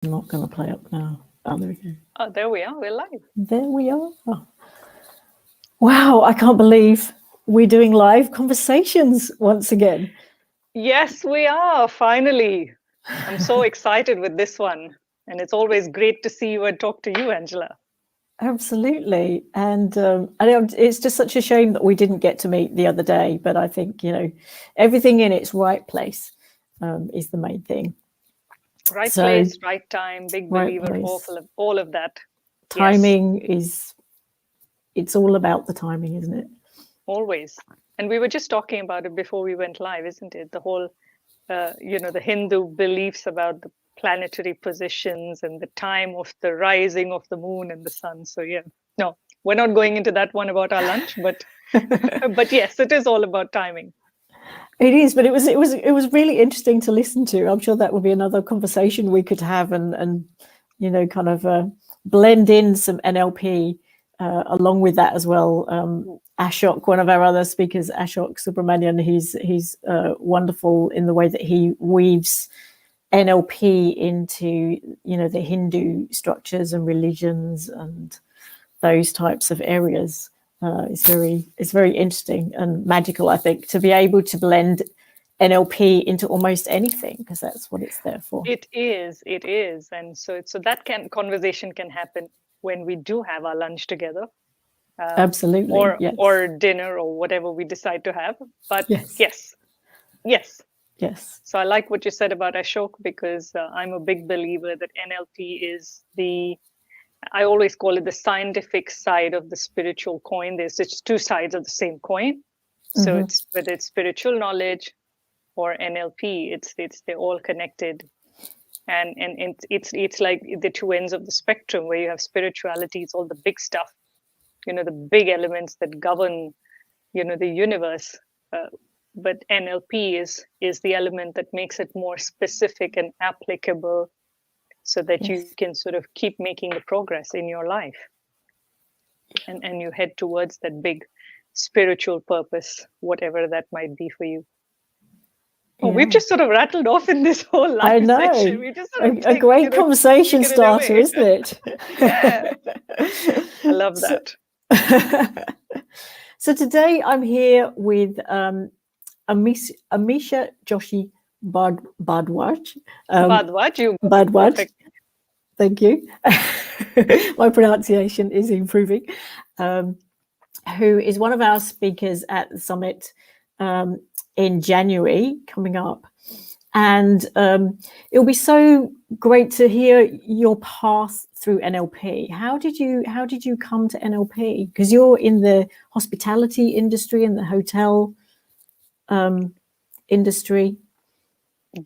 I'm not going to play up now. Oh, there we go. Oh, there we are. We're live. There we are. Wow, I can't believe we're doing live conversations once again. Yes, we are. Finally. I'm so excited with this one. And it's always great to see you and talk to you, Angela. Absolutely. And it's just such a shame that we didn't get to meet the other day. But I think, everything in its right place is the main thing. Right So, place, right time, big right believer, place. all of that. Timing it's all about the timing, isn't it? Always. And we were just talking about it before we went live, isn't it? The whole, the Hindu beliefs about the planetary positions and the time of the rising of the moon and the sun. So yeah, no, we're not going into that one about our lunch, but but yes, it is all about timing. It is, but it was really interesting to listen to. I'm sure that would be another conversation we could have, and kind of blend in some NLP along with that as well. Ashok, one of our other speakers, Ashok Subramanian, he's wonderful in the way that he weaves NLP into the Hindu structures and religions and those types of areas. It's very interesting and magical, I think, to be able to blend NLP into almost anything, because that's what it's there for. It is, and so that conversation can happen when we do have our lunch together. Absolutely. Or yes. or dinner or whatever we decide to have. But yes. So I like what you said about Ashok, because I'm a big believer that NLP is I always call it the scientific side of the spiritual coin. There's just two sides of the same coin. So it's whether it's spiritual knowledge or NLP, they're all connected. And it's like the two ends of the spectrum, where you have spirituality, it's all the big stuff, the big elements that govern, the universe. But NLP is the element that makes it more specific and applicable, so that you can sort of keep making the progress in your life, and you head towards that big spiritual purpose, whatever that might be for you. We've just sort of rattled off in this whole live I know. section. We just sort of a great conversation starter, isn't it? Yeah. I love that. So today I'm here with Amisha Joshi-Bhardwaj. Bhardwaj. Thank you. My pronunciation is improving. Who is one of our speakers at the summit in January coming up. And it'll be so great to hear your path through NLP. How did you come to NLP? Because you're in the hospitality industry, in the hotel industry.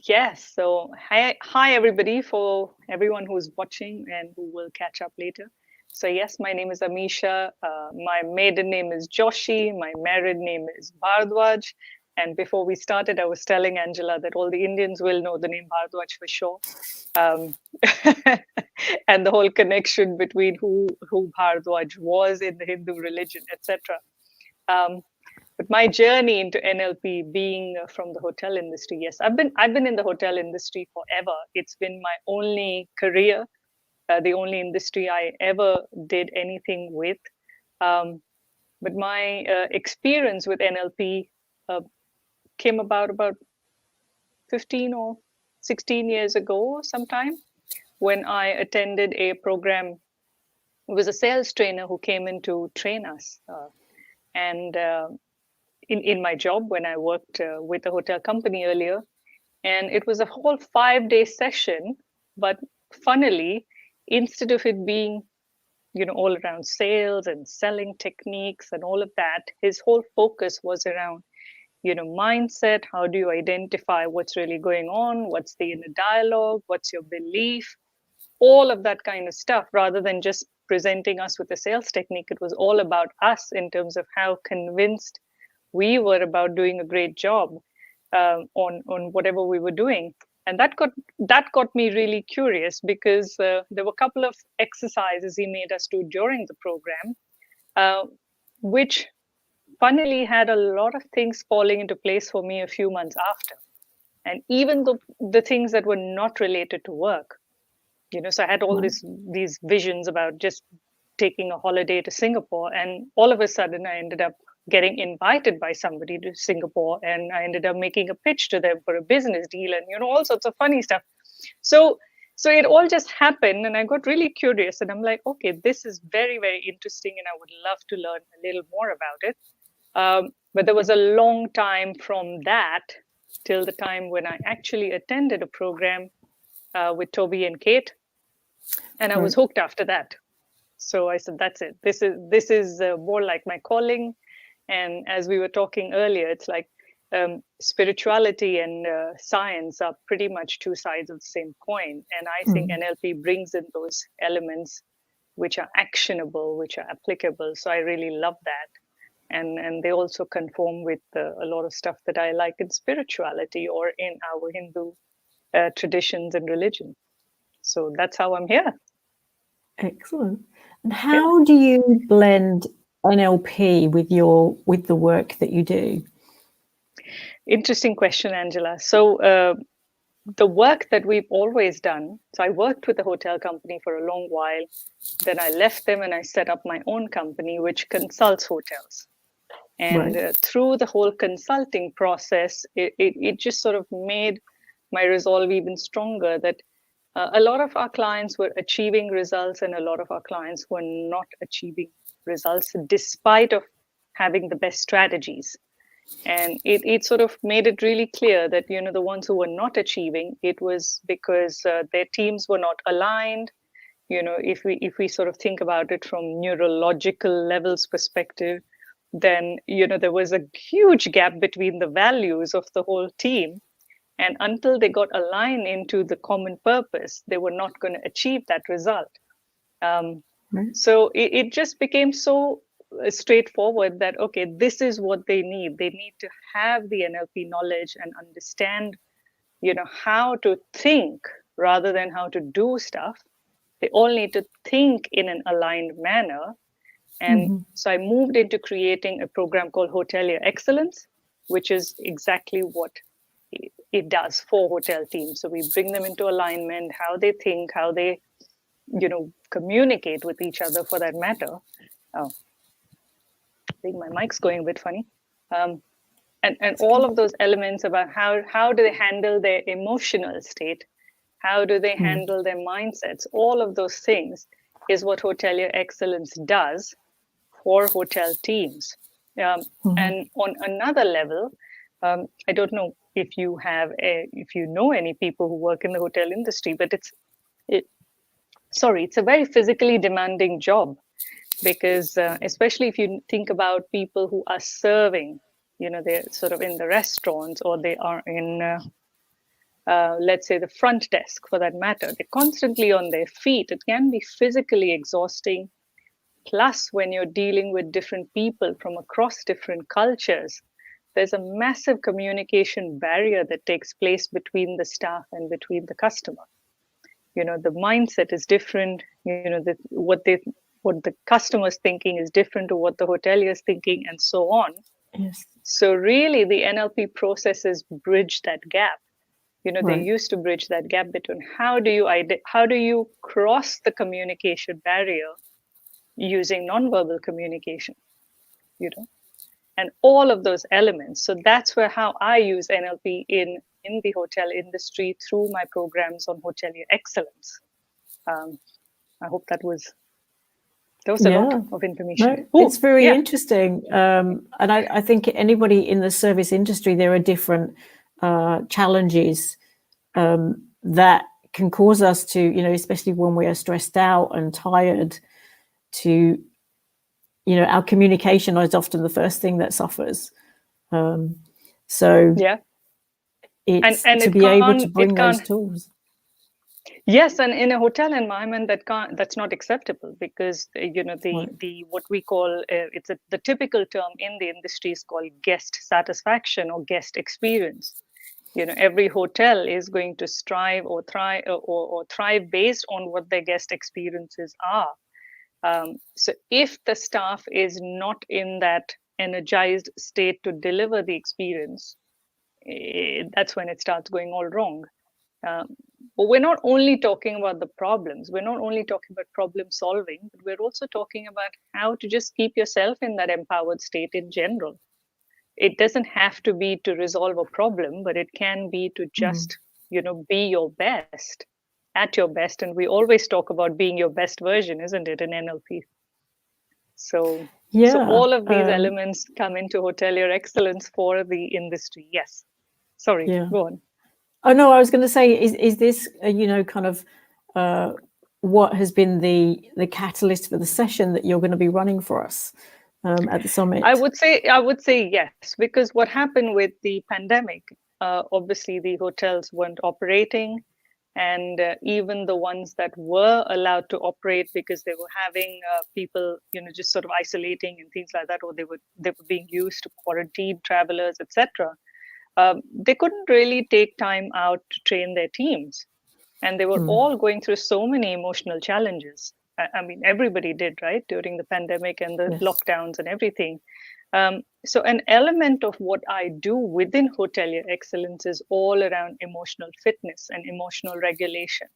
Yes. So hi everybody, for everyone who's watching and who will catch up later. So yes, my name is Amisha. My maiden name is Joshi. My married name is Bhardwaj. And before we started, I was telling Angela that all the Indians will know the name Bhardwaj for sure. And the whole connection between who Bhardwaj was in the Hindu religion, etc. But my journey into NLP, being from the hotel industry, yes, I've been in the hotel industry forever. It's been my only career, the only industry I ever did anything with. But my experience with NLP came about 15 or 16 years ago sometime, when I attended a program. It was a sales trainer who came in to train us. And in my job, when I worked with a hotel company earlier, and it was a whole 5-day session. But funnily, instead of it being all around sales and selling techniques and all of that, his whole focus was around mindset. How do you identify what's really going on? What's the inner dialogue? What's your belief? All of that kind of stuff. Rather than just presenting us with a sales technique, it was all about us, in terms of how convinced we were about doing a great job on whatever we were doing. And that got me really curious, because there were a couple of exercises he made us do during the program, which funnily had a lot of things falling into place for me a few months after. And even the things that were not related to work, So I had all these visions about just taking a holiday to Singapore, and all of a sudden I ended up getting invited by somebody to Singapore, and I ended up making a pitch to them for a business deal, and all sorts of funny stuff. So it all just happened, and I got really curious, and I'm like, okay, this is very, very interesting, and I would love to learn a little more about it. But there was a long time from that till the time when I actually attended a program with Toby and Kate, and I was hooked after that. So I said, that's it. This is more like my calling. And as we were talking earlier, it's like spirituality and science are pretty much two sides of the same coin. And I think NLP brings in those elements which are actionable, which are applicable. So I really love that. And they also conform with a lot of stuff that I like in spirituality or in our Hindu traditions and religion. So that's how I'm here. Excellent. And how do you blend NLP with the work that you do? Interesting question, Angela. So the work that we've always done, so I worked with a hotel company for a long while. Then I left them and I set up my own company, which consults hotels. And through the whole consulting process, it just sort of made my resolve even stronger that a lot of our clients were achieving results and a lot of our clients were not achieving results despite of having the best strategies. And it sort of made it really clear that, the ones who were not achieving, it was because their teams were not aligned. If we sort of think about it from neurological levels perspective, then, there was a huge gap between the values of the whole team. And until they got aligned into the common purpose, they were not going to achieve that result. So it just became so straightforward that, okay, this is what they need. They need to have the NLP knowledge and understand, how to think rather than how to do stuff. They all need to think in an aligned manner. And so I moved into creating a program called Hotelier Excellence, which is exactly what it does for hotel teams. So we bring them into alignment, how they think, how they, communicate with each other for that matter. Oh, I think my mic's going a bit funny. And all of those elements about how do they handle their emotional state? How do they handle their mindsets? All of those things is what Hotelier Excellence does for hotel teams. And on another level, I don't know if you know any people who work in the hotel industry, but it's a very physically demanding job because especially if you think about people who are serving, they're sort of in the restaurants or they are in, let's say, the front desk for that matter. They're constantly on their feet. It can be physically exhausting. Plus, when you're dealing with different people from across different cultures, there's a massive communication barrier that takes place between the staff and between the customer. The mindset is different. What the customer's thinking is different to what the hotelier is thinking, and so on. Yes. So really, the NLP processes bridge that gap. They used to bridge that gap between how do you cross the communication barrier using nonverbal communication, and all of those elements. So that's how I use NLP in the hotel industry through my programs on Hotelier Excellence. I hope that was a lot of information. No, it's very interesting. And I think anybody in the service industry, there are different challenges that can cause us to, especially when we are stressed out and tired, to, our communication is often the first thing that suffers. So it's to be able to bring those tools. Yes, and in a hotel environment that's not acceptable because the what we call the typical term in the industry is called guest satisfaction or guest experience. Every hotel is going to strive or thrive based on what their guest experiences are. So if the staff is not in that energized state to deliver the experience, that's when it starts going all wrong. But we're not only talking about the problems, we're not only talking about problem solving, but we're also talking about how to just keep yourself in that empowered state in general. It doesn't have to be to resolve a problem, but it can be to just, be your best, at your best. And we always talk about being your best version, isn't it, in NLP? So all of these elements come into hotelier excellence for the industry. Yes. Sorry, go on. Oh no, I was going to say, is this kind of what has been the catalyst for the session that you're going to be running for us at the summit? I would say yes, because what happened with the pandemic, obviously the hotels weren't operating, and even the ones that were allowed to operate because they were having people, just sort of isolating and things like that, or they were being used to quarantine travelers, etc. They couldn't really take time out to train their teams, and they were all going through so many emotional challenges. I mean, everybody did, right, during the pandemic and the lockdowns and everything. So an element of what I do within hotelier excellence is all around emotional fitness and emotional regulation.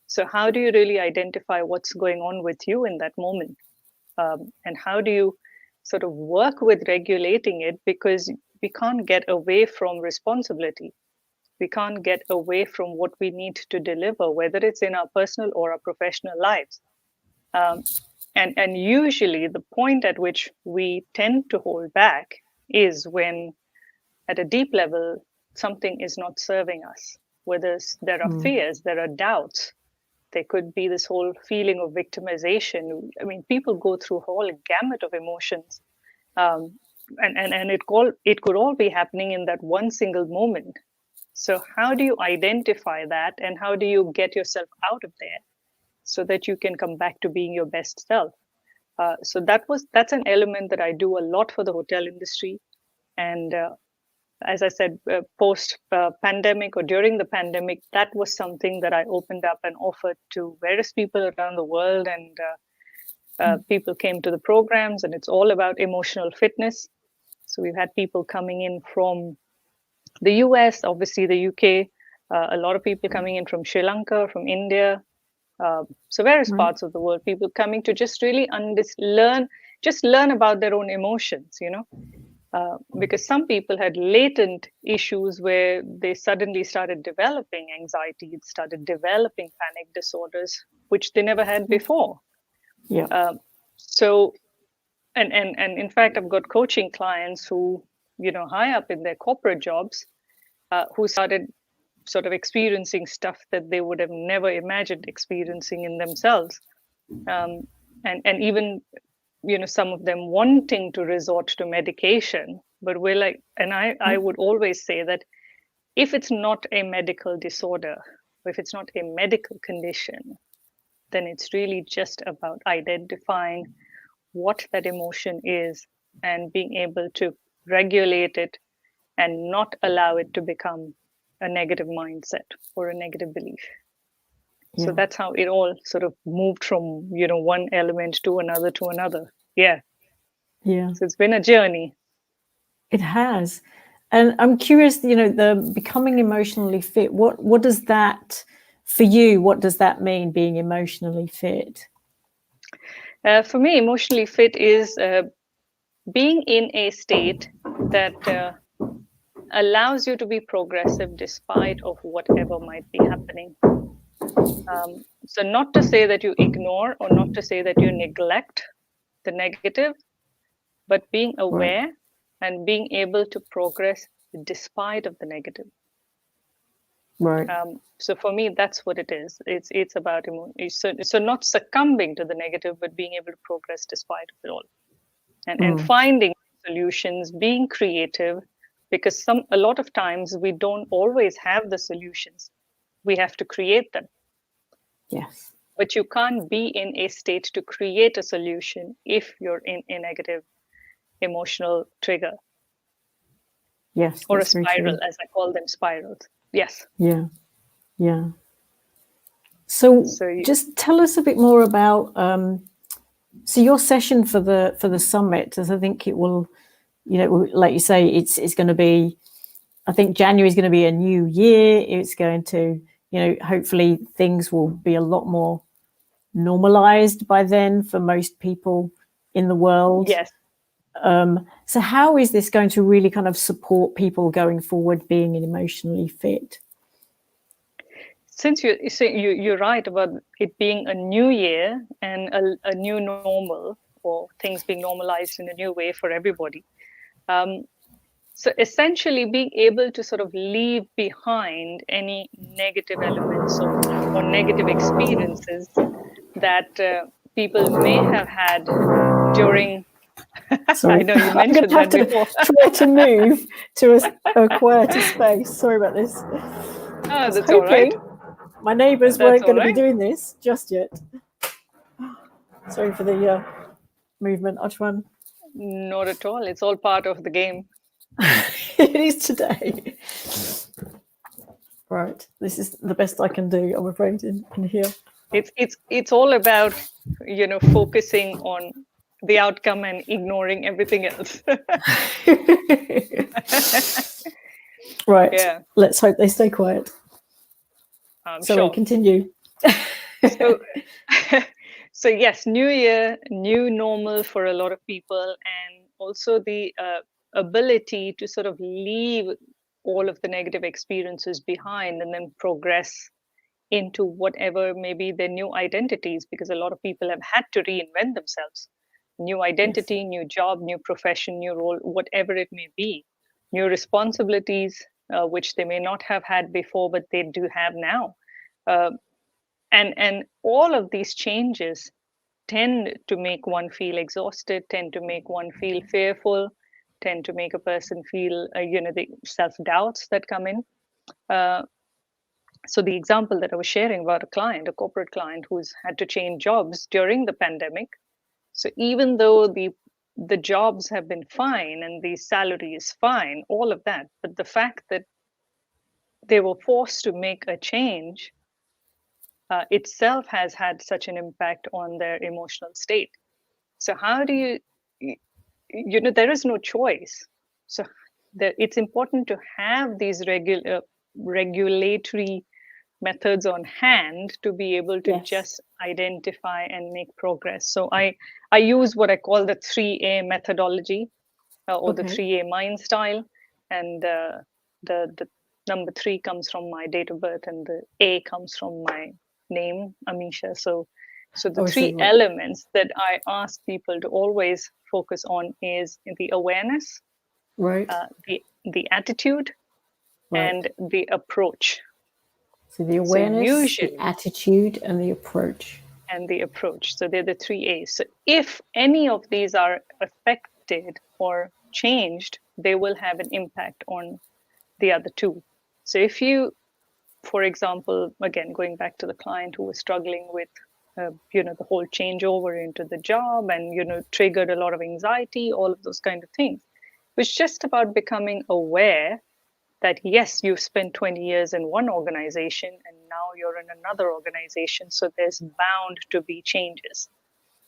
So how do you really identify what's going on with you in that moment? And how do you sort of work with regulating it? Because we can't get away from responsibility. We can't get away from what we need to deliver, whether it's in our personal or our professional lives. And usually the point at which we tend to hold back is when at a deep level, something is not serving us, whether there are fears, there are doubts. There could be this whole feeling of victimization. I mean, people go through a whole gamut of emotions. And it could all be happening in that one single moment. So how do you identify that, and how do you get yourself out of there so that you can come back to being your best self? So that's an element that I do a lot for the hotel industry. And as I said, post pandemic or during the pandemic, that was something that I opened up and offered to various people around the world. And people came to the programs, and it's all about emotional fitness. So we've had people coming in from the US, obviously the UK, a lot of people coming in from Sri Lanka, from India, so various parts of the world, people coming to just really learn about their own emotions, because some people had latent issues where they suddenly started developing anxiety, started developing panic disorders, which they never had before. So, and in fact, I've got coaching clients who, high up in their corporate jobs, who started sort of experiencing stuff that they would have never imagined experiencing in themselves. And even, some of them wanting to resort to medication, but we're like, and I would always say that if it's not a medical disorder, or if it's not a medical condition, then it's really just about identifying what that emotion is and being able to regulate it and not allow it to become a negative mindset or a negative belief. So that's how it all sort of moved from, one element to another. Yeah. So it's been a journey. It has. And I'm curious, the becoming emotionally fit, what does that, for you, what does that mean, being emotionally fit? For me, emotionally fit is being in a state that allows you to be progressive despite of whatever might be happening. So not to say that you ignore or not to say that you neglect the negative, but being aware and being able to progress despite of the negative. So for me, that's what it is. It's about so not succumbing to the negative, but being able to progress despite of it all, and finding solutions, being creative, because a lot of times we don't always have the solutions. We have to create them. Yes. But you can't be in a state to create a solution if you're in a negative emotional trigger. Yes. Or a spiral, as I call them, spirals. Yes. Yeah. So just tell us a bit more about so your session for the summit, as I think it will, like you say, it's going to be, I think January is going to be a new year. It's going to hopefully things will be a lot more normalized by then for most people in the world. Yes. So how is this going to really kind of support people going forward being emotionally fit? Since you're right about it being a new year and a new normal, or things being normalized in a new way for everybody. So essentially being able to sort of leave behind any negative elements or negative experiences that people may have had during. Sorry, I know you I'm going mentioned to have that to before. try to move to a quieter space. Sorry about this. I was That's all right. hoping my neighbours That's weren't all going to be right. doing this just yet. Sorry for the movement. I'll try and... Not at all. It's all part of the game. It is today. Right, this is the best I can do, I'm afraid, in here. It's all about, focusing on the outcome and ignoring everything else. Right, Yeah, let's hope they stay quiet. Sorry, sure. continue. So, so yes, new year, new normal for a lot of people, and also the ability to sort of leave all of the negative experiences behind and then progress into whatever maybe their new identities, because a lot of people have had to reinvent themselves. New identity, Yes. new job, new profession, new role, whatever it may be, new responsibilities, which they may not have had before, but they do have now. Uh, and all of these changes tend to make one feel exhausted, tend to make one feel fearful, tend to make a person feel, the self doubts that come in. Uh, so the example that I was sharing about a corporate client who's had to change jobs during the pandemic. So even though the jobs have been fine and the salary is fine, all of that, but the fact that they were forced to make a change itself has had such an impact on their emotional state. So how do there is no choice. So it's important to have these regulatory methods on hand to be able to Yes. just identify and make progress. So I use what I call the 3A methodology, or the 3A mind style, and the number 3 comes from my date of birth, and the A comes from my name, Amisha. So the three Right. elements that I ask people to always focus on is the awareness, Right. The attitude, Right. and the approach. So the So awareness, the usually, attitude, and the approach. and the approach. So they're the 3A's. So if any of these are affected or changed, they will have an impact on the other two. So if you, for example, again, going back to the client who was struggling with, the whole changeover into the job and, triggered a lot of anxiety, all of those kind of things, it was just about becoming aware that yes, you've spent 20 years in one organization and now you're in another organization. So there's bound to be changes.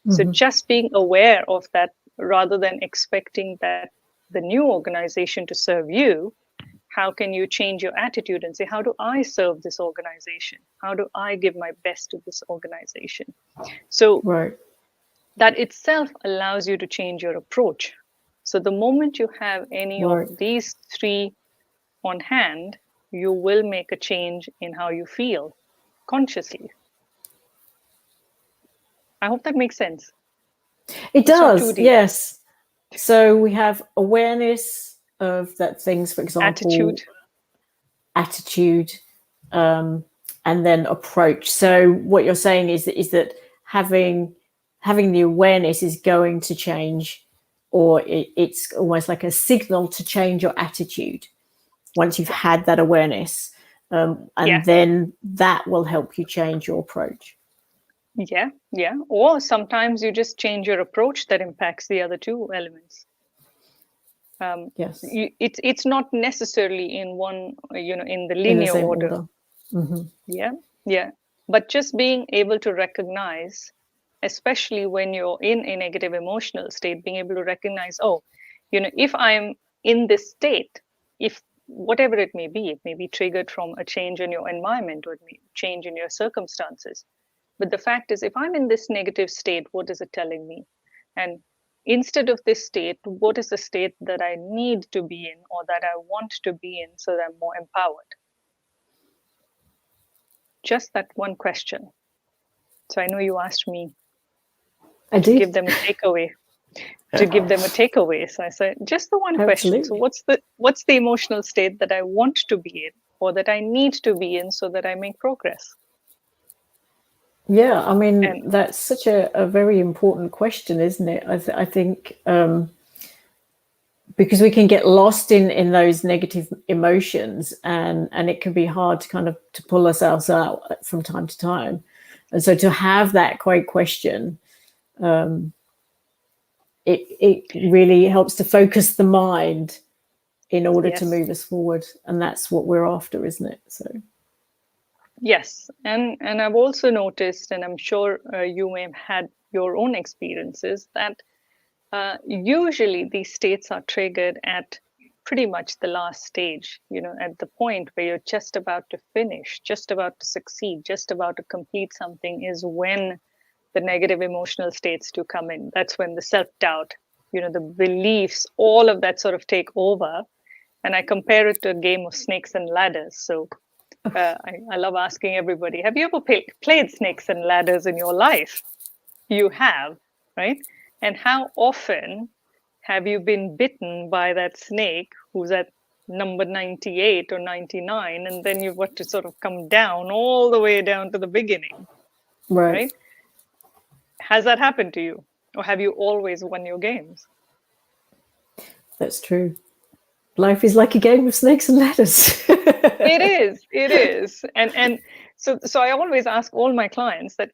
So just being aware of that rather than expecting that the new organization to serve you, how can you change your attitude and say, how do I serve this organization? How do I give my best to this organization? So Right. that itself allows you to change your approach. So the moment you have any of Right. these 3 on hand, you will make a change in how you feel consciously. I hope that makes sense. It It's not too does, deep. yes. So we have awareness of that things, for example, attitude, and then approach. So what you're saying is that having the awareness is going to change, or it's almost like a signal to change your attitude once you've had that awareness, and then that will help you change your approach. Yeah. Or sometimes you just change your approach that impacts the other 2 elements. Yes. It's not necessarily in one, in the In linear the same order. Mm-hmm. Yeah. But just being able to recognize, especially when you're in a negative emotional state, being able to recognize, if I'm in this state, if whatever it may be. It may be triggered from a change in your environment, or it may change in your circumstances. But the fact is, if I'm in this negative state, what is it telling me? And instead of this state, what is the state that I need to be in, or that I want to be in, so that I'm more empowered? Just that one question. So I know you asked me to give them a takeaway. So I said, just the one question. So what's the emotional state that I want to be in, or that I need to be in, so that I make progress? Yeah, I mean, that's such a very important question, isn't it? I think because we can get lost in those negative emotions, and it can be hard to kind of to pull ourselves out from time to time. And so to have that great question, it really helps to focus the mind in order to move us forward. And that's what we're after, isn't it? So. Yes, and I've also noticed, and I'm sure you may have had your own experiences, that usually these states are triggered at pretty much the last stage, at the point where you're just about to finish, just about to succeed, just about to complete something, is when the negative emotional states do come in. That's when the self-doubt, the beliefs, all of that sort of take over. And I compare it to a game of snakes and ladders. So I love asking everybody, have you ever played snakes and ladders in your life? You have, right? And how often have you been bitten by that snake who's at number 98 or 99, and then you've got to sort of come down all the way down to the beginning, right? Has that happened to you? Or have you always won your games? That's true. Life is like a game of snakes and ladders. It is. And so I always ask all my clients that,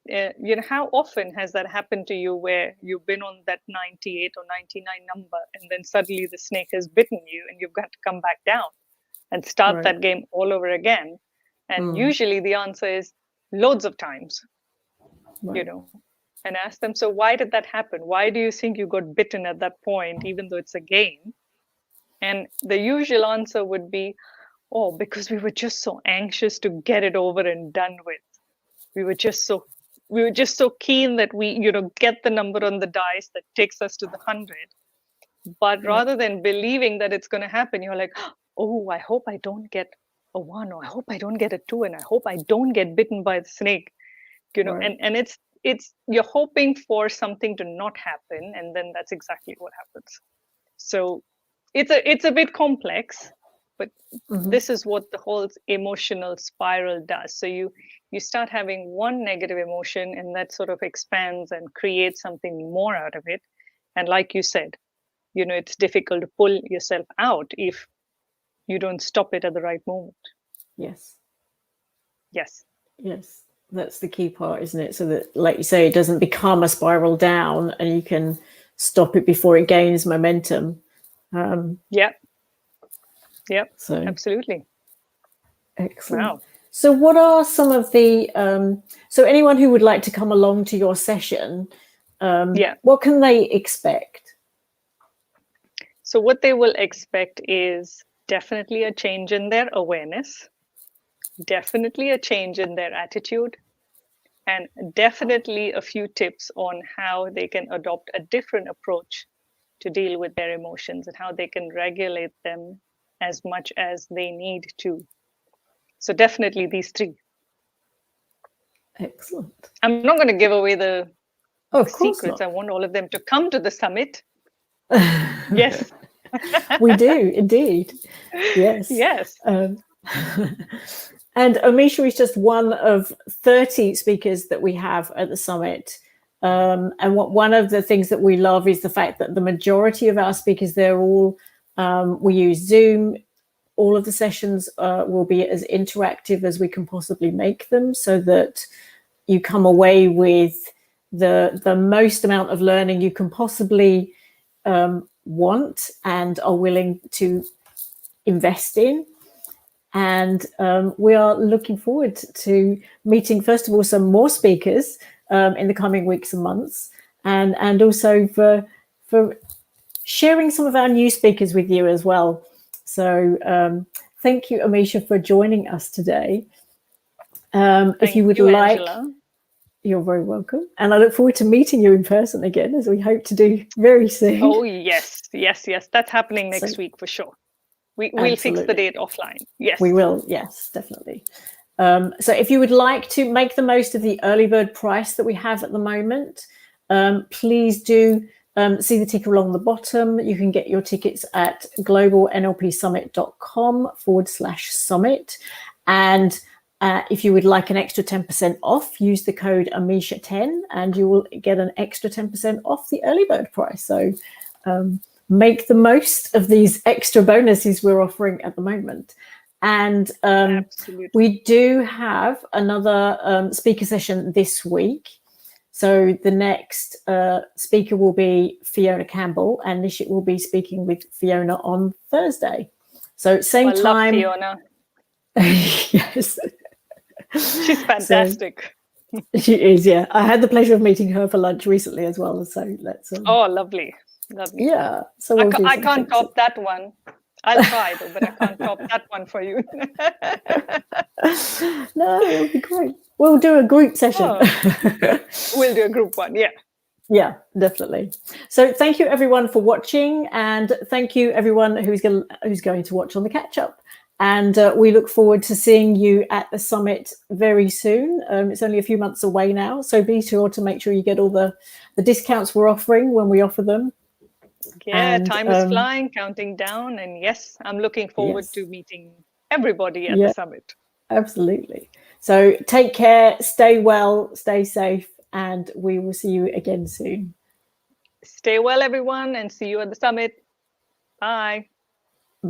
how often has that happened to you, where you've been on that 98 or 99 number, and then suddenly the snake has bitten you and you've got to come back down and start that game all over again? And usually the answer is loads of times, and ask them, so why did that happen? Why do you think you got bitten at that point, even though it's a game? And the usual answer would be, oh, because we were just so anxious to get it over and done with. We were just so keen that we, get the number on the dice that takes us to the 100. But rather than believing that it's going to happen, you're like, oh, I hope I don't get a 1, or I hope I don't get a 2, and I hope I don't get bitten by the snake. And it's you're hoping for something to not happen, and then that's exactly what happens. So it's a bit complex, but this is what the whole emotional spiral does. So you start having one negative emotion, and that sort of expands and creates something more out of it. And like you said, it's difficult to pull yourself out if you don't stop it at the right moment. Yes. That's the key part, isn't it? So that, like you say, it doesn't become a spiral down, and you can stop it before it gains momentum. So absolutely. Excellent. Wow. So what are some of the so anyone who would like to come along to your session, what can they expect? So what they will expect is definitely a change in their awareness, definitely a change in their attitude, and definitely a few tips on how they can adopt a different approach to deal with their emotions, and how they can regulate them as much as they need to. So definitely these 3. Excellent. I'm not going to give away the secrets. Not. I want all of them to come to the summit. Yes. We do, indeed. Yes. And Amisha is just one of 30 speakers that we have at the summit. And one of the things that we love is the fact that the majority of our speakers, they're all, we use Zoom. All of the sessions will be as interactive as we can possibly make them, so that you come away with the most amount of learning you can possibly want and are willing to invest in. And we are looking forward to meeting, first of all, some more speakers in the coming weeks and months, and also for sharing some of our new speakers with you as well. So thank you, Amisha, for joining us today. If you would like, Angela. You're very welcome. And I look forward to meeting you in person again, as we hope to do very soon. Oh, yes. That's happening next week for sure. We'll fix the date offline. Yes. We will. Yes, definitely. So if you would like to make the most of the early bird price that we have at the moment, please do see the ticker along the bottom. You can get your tickets at globalnlpsummit.com/summit. And if you would like an extra 10% off, use the code Amisha10 and you will get an extra 10% off the early bird price. So make the most of these extra bonuses we're offering at the moment. And we do have another speaker session this week. So the next speaker will be Fiona Campbell, and Nishit will be speaking with Fiona on Thursday. So same time. I love Fiona. Yes. She's fantastic. So, she is, yeah. I had the pleasure of meeting her for lunch recently as well. So let's. Oh, lovely. Yeah. So I can't top that one. I'll try though, but I can't top that one for you. No, it'll be great. We'll do a group session. Oh. We'll do a group one, yeah. Yeah, definitely. So thank you everyone for watching, and thank you everyone who's going to watch on the catch up. And we look forward to seeing you at the summit very soon. It's only a few months away now, so be sure to make sure you get all the discounts we're offering when we offer them. Yeah, and, time is flying, counting down. And yes, I'm looking forward to meeting everybody at the summit. Absolutely. So take care, stay well, stay safe, and we will see you again soon. Stay well, everyone, and see you at the summit. Bye.